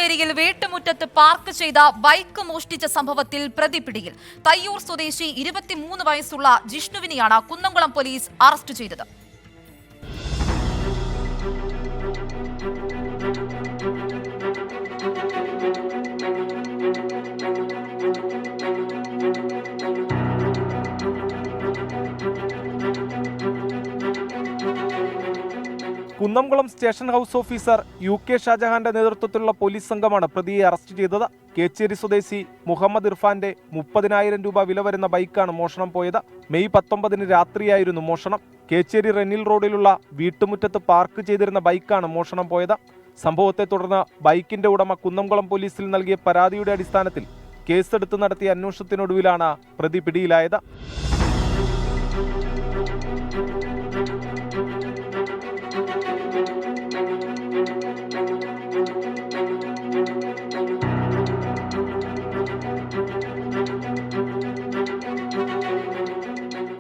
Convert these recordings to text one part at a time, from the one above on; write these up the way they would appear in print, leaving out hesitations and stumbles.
കേച്ചേരിയിൽ വീട്ടുമുറ്റത്ത് പാർക്ക് ചെയ്ത ബൈക്ക് മോഷ്ടിച്ച സംഭവത്തിൽ പ്രതി പിടിയിൽ. തയ്യൂർ സ്വദേശി 23 വയസ്സുള്ള ജിഷ്ണുവിനെയാണ് കുന്നംകുളം പോലീസ് അറസ്റ്റ് ചെയ്തത്. Kunnamkulam station house officer UK ഷാജഹാന്റെ നേതൃത്വത്തിലുള്ള പോലീസ് സംഘമാണ് പ്രതിയെ അറസ്റ്റ് ചെയ്തത്. കേച്ചേരി സ്വദേശി മുഹമ്മദ് ഇർഫാന്റെ 30,000 രൂപ വില വരുന്ന ബൈക്കാണ് മോഷണം പോയത്. മെയ് 19 രാത്രിയായിരുന്നു മോഷണം. കേച്ചേരി റെനിൽ റോഡിലുള്ള വീട്ടുമുറ്റത്ത് പാർക്ക് ചെയ്തിരുന്ന ബൈക്കാണ് മോഷണം പോയത്. സംഭവത്തെ തുടർന്ന് ബൈക്കിന്റെ ഉടമ കുന്നംകുളം പോലീസിൽ നൽകിയ പരാതിയുടെ അടിസ്ഥാനത്തിൽ കേസെടുത്ത് നടത്തിയ അന്വേഷണത്തിനൊടുവിലാണ് പ്രതി പിടിയിലായത്.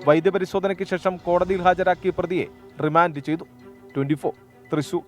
വൈദ്യപരിശോധനയ്ക്ക് ശേഷം കോടതിയിൽ ഹാജരാക്കിയ പ്രതിയെ റിമാൻഡ് ചെയ്തു. 24 തൃശൂർ.